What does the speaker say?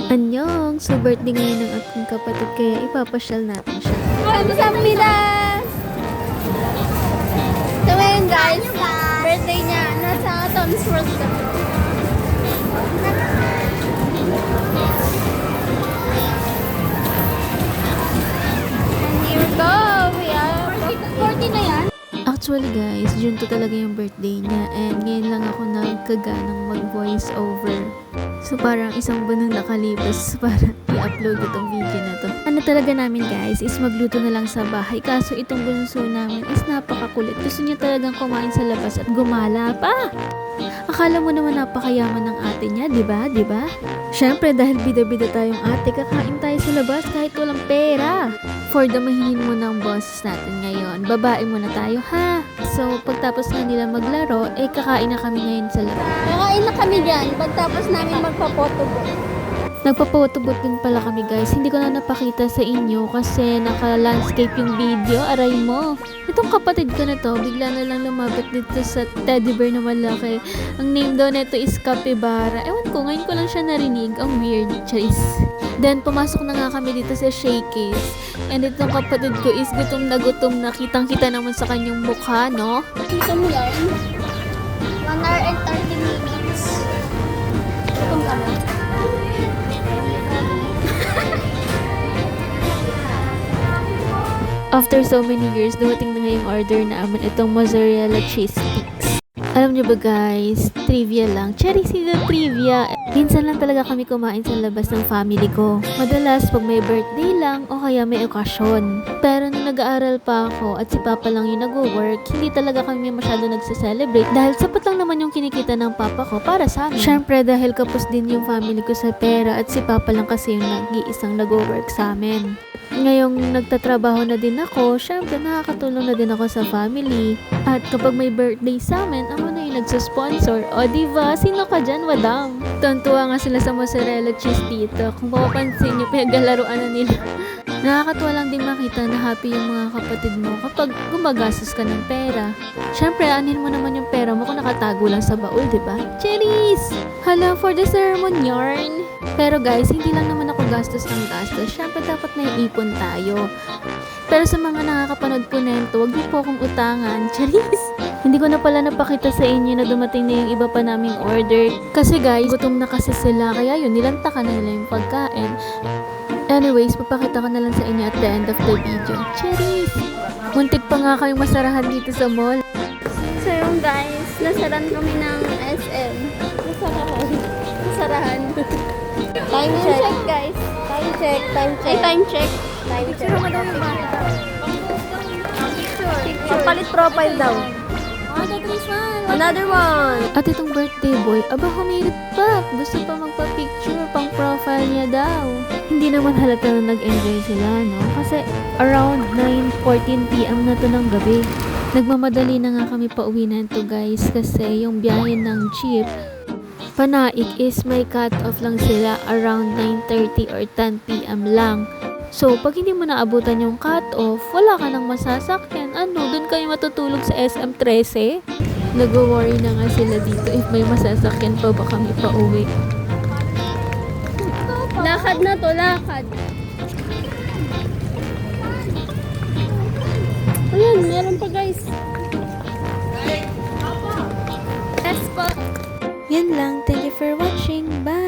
Anyong! So, birthday ngayon ng aking kapatid, kaya ipapasyal natin siya. Kamsahamnida! So ngayon guys, birthday niya. Nasa Tom's World kami. And here we go! We are 40 na yan? Actually guys, June 2 talaga yung birthday niya and ngayon lang ako nagkaganang mag-voice over. So parang isang buwan nang nakalipas para i-upload itong video na to. Ano talaga namin guys is magluto na lang sa bahay, kaso itong bunso namin is napakakulit. Gusto niya talagang kumain sa labas at gumala pa. Akala mo naman napakayaman ng ate niya, di ba? Di ba? Syempre dahil bida-bida tayong ate, kakain tayo sa labas kahit walang pera. For the mahinin mo ng bosses natin ngayon, babae muna tayo ha. So pagtapos nga nila maglaro, kakain na kami ngayon sa labas. Kakain na kami dyan pagtapos namin magpa-photobooth. Nagpa-photobooth din pala kami guys. Hindi ko na napakita sa inyo kasi naka-landscape yung video. Aray mo. Itong kapatid ko na to, bigla na lang lumapit dito sa teddy bear na malaki. Ang name daw nito is Capybara. Ewan ko, ngayon ko lang siya narinig. Ang weird. Charis. Then, pumasok na nga kami dito sa showcase. And itong kapatid ko is gutom na kitang-kita naman sa kanyang mukha, no? Kita mo yan? 1 hour and 30 minutes. Gutom ka na. After so many years, dumating na ngayong order namin itong mozzarella cheese sticks. Alam niyo ba guys, trivia lang. Cherry sila trivia. Minsan lang talaga kami kumain sa labas ng family ko. Madalas pag may birthday lang o kaya may okasyon. Pero nung nag-aaral pa ako at si Papa lang yung nag-work, hindi talaga kami masyado nagsa-celebrate dahil sapat lang naman yung kinikita ng Papa ko para sa amin. Syempre dahil kapos din yung family ko sa pera at si Papa lang kasi yung nag-iisang nag-work sa amin. Ngayong nagtatrabaho na din ako, syempre nakakatulong na din ako sa family. At kapag may birthday sa amin, ako na yung nagsusponsor. O diba, sino ka dyan, madam? Tuntua nga sila sa mozzarella cheese dito. Kung mapapansin nyo, pinagalaruan na nila. Nakakatuwa lang din makita na happy yung mga kapatid mo kapag gumagastos ka ng pera. Syempre, anin mo naman yung pera mo kung nakatago lang sa baul, diba? Cherries! Hala, for the sermon yarn! Pero guys, hindi lang naman ako gastos ng gastos. Syempre, dapat may ipon tayo. Pero sa mga nakakapanood po na ito, huwag niyo po akong utangan. Charis! Hindi ko na pala napakita sa inyo na dumating na yung iba pa naming order. Kasi guys, gutom na kasi sila. Kaya yun, nilantakan na nila yung pagkain. Anyways, papakita ko na lang sa inyo at the end of the video. Charis! Muntik pa nga kayong masarahan dito sa mall. So yung guys, nasaran kami ng SM. Nasarahan. Time check guys. Time check. Time check. Picture mo daw yung bata. Papalit profile daw. Another one. At itong birthday boy, aba humirit pa. Gusto pa magpa-picture pang profile niya daw. Hindi naman halata na nag-enjoy sila, no? Kasi around 9:14 PM na to ng gabi. Nagmamadali na nga kami pauwi na ito guys kasi yung biyahe ng jeep Panaig is may cut-off lang sila around 9:30 or 10 PM lang. So, pag hindi mo naabutan yung cut-off, wala ka nang masasakyan. Doon kayo matutulog sa SM13? Nag-worry na nga sila dito if may masasakyan pa ba kami pa uwi. Lakad na to, lakad. Ayan, meron pa guys. Yes po. Yan lang. Thank you for watching. Bye!